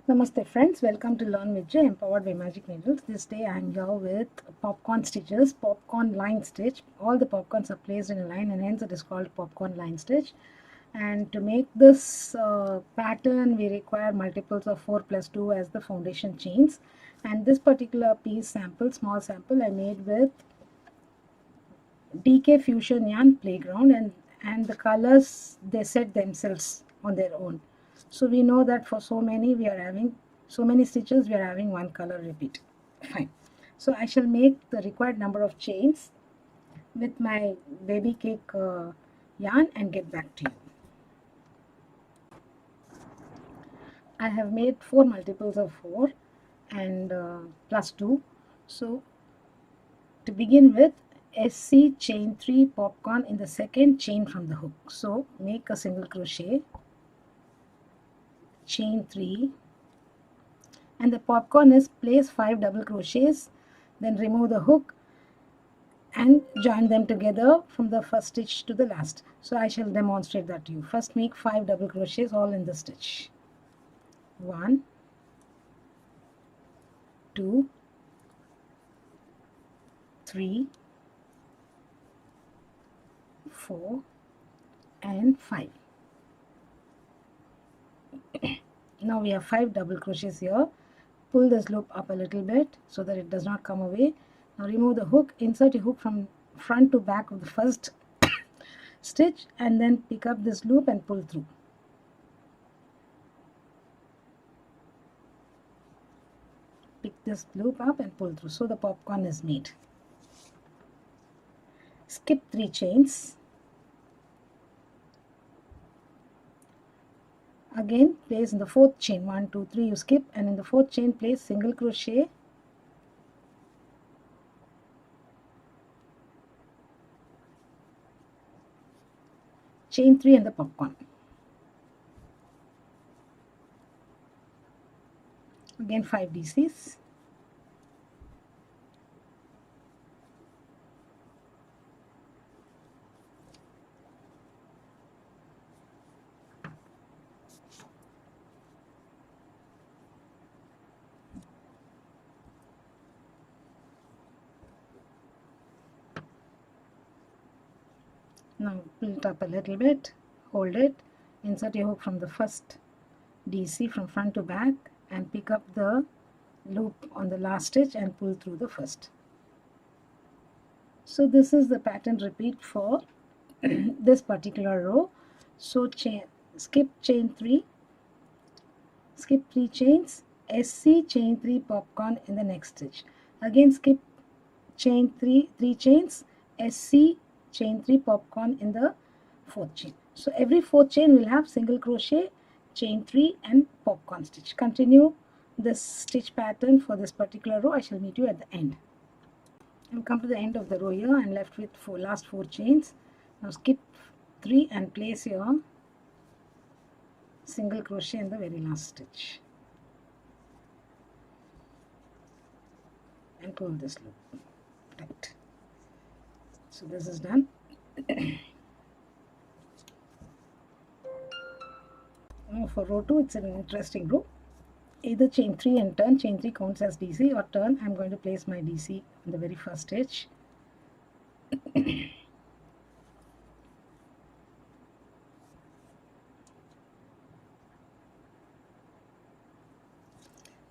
Namaste friends, welcome to Learn with J, empowered by Magic Needles. This day I am here with popcorn stitches, popcorn line stitch. All the popcorns are placed in a line and hence it is called popcorn line stitch. And to make this pattern we require multiples of 4 plus 2 as the foundation chains. And this particular piece sample, small sample, I made with DK Fusion Yarn Playground, and the colors they set themselves on their own. So we know that for so many stitches we are having one color repeat. Fine. So I shall make the required number of chains with my baby cake yarn and get back to you. I have made 4 multiples of 4 and plus 2. So to begin with, SC chain 3 popcorn in the second chain from the hook. So make a single crochet, chain 3, and the popcorn is place 5 double crochets, then remove the hook and join them together from the first stitch to the last. So I shall demonstrate that to you. First make 5 double crochets all in the stitch. 1, 2, 3, 4 and 5. Now we have 5 double crochets here. Pull this loop up a little bit so that it does not come away. Now remove the hook, insert your hook from front to back of the first stitch and then pick up this loop and pull through. Pick this loop up and pull through. So the popcorn is made. Skip 3 chains. Again place in the 4th chain, 1, 2, 3 you skip, and in the 4th chain place single crochet, chain 3 and the popcorn. Again 5 DCs. Now pull it up a little bit, hold it, insert your hook from the first DC from front to back and pick up the loop on the last stitch and pull through the first. So this is the pattern repeat for this particular row. So skip chain 3, skip 3 chains, SC chain 3 popcorn in the next stitch. Again skip chain 3 chains, SC chain 3 popcorn in the 4th chain. So every 4th chain will have single crochet, chain 3 and popcorn stitch. Continue this stitch pattern for this particular row. I shall meet you at the end. I'll come to the end of the row here. I'm left with last 4 chains. Now skip 3 and place your single crochet in the very last stitch and pull this loop tight. So this is done. Now for row 2, it's an interesting row. Either chain 3 and turn. Chain 3 counts as DC, or turn. I'm going to place my DC on the very first stitch. And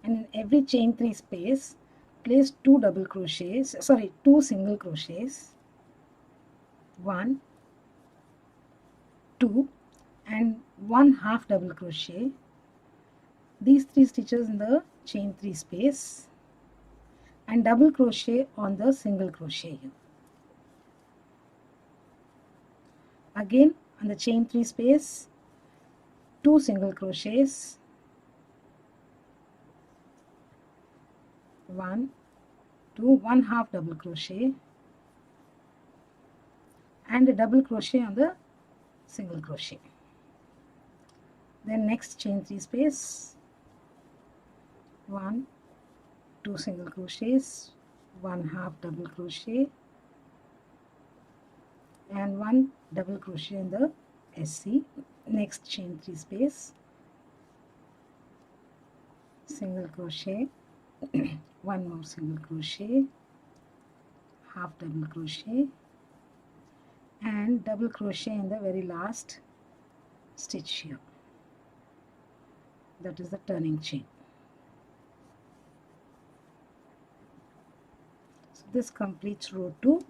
in every chain 3 space, place 2 single crochets, 1, 2 and 1 half double crochet, these 3 stitches in the chain 3 space, and double crochet on the single crochet here. Again on the chain 3 space, 2 single crochets, 1, 2, 1 half double crochet and a double crochet on the single crochet. Then next chain 3 space, 1, 2 single crochets, 1 half double crochet and 1 double crochet in the SC. Next chain 3 space, single crochet, one more single crochet, half double crochet, and double crochet in the very last stitch here. That is the turning chain. So this completes row 2.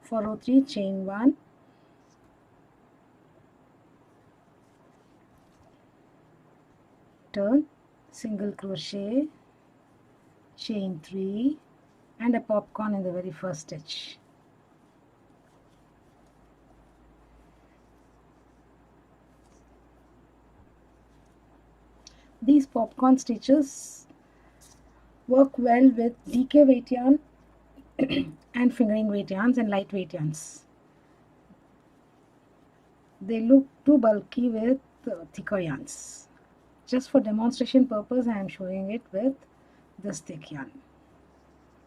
For row 3, chain 1, turn, single crochet, chain 3, and a popcorn in the very first stitch. These popcorn stitches work well with DK weight yarn and fingering weight yarns and lightweight yarns. They look too bulky with thicker yarns. Just for demonstration purpose, I am showing it with this thick yarn,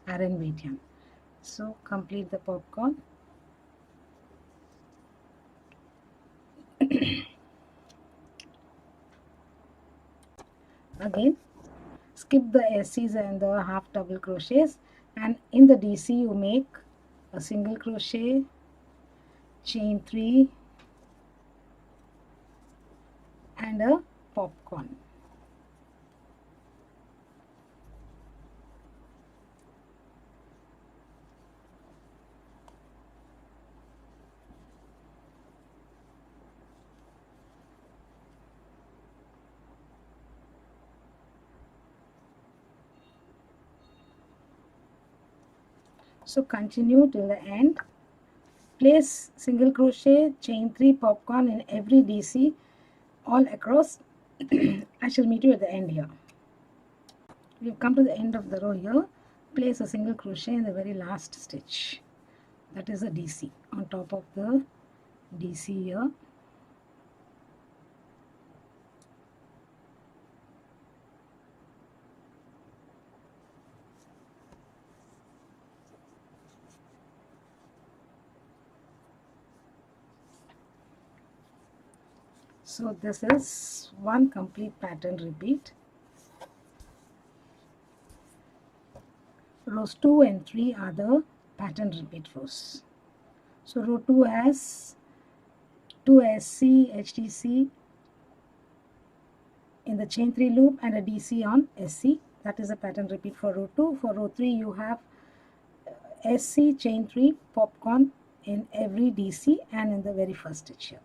iron weight yarn. So complete the popcorn. Again, skip the SCs and the half double crochets, and in the DC you make a single crochet, chain 3, and a popcorn. So continue till the end. Place single crochet, chain 3, popcorn in every DC all across. I shall meet you at the end here. We've come to the end of the row here. Place a single crochet in the very last stitch. That is a DC on top of the DC here. So this is one complete pattern repeat. Rows 2 and 3 are the pattern repeat rows. So row 2 has 2 SC, HTC in the chain 3 loop and a DC on SC. That is a pattern repeat for row 2. For row 3 you have SC, chain 3, popcorn in every DC and in the very first stitch here.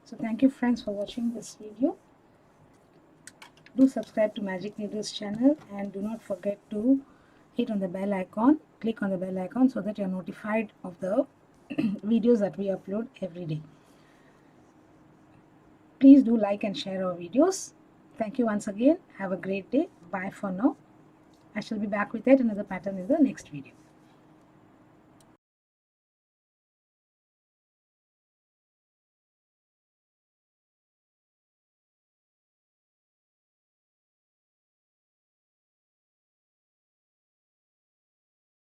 So thank you friends for watching this video. Do subscribe to Magic Needles channel and do not forget to hit on the bell icon, click on the bell icon so that you are notified of the videos that we upload every day. Please do like and share our videos. Thank you once again. Have a great day. Bye for now. I shall be back with yet another pattern in the next video.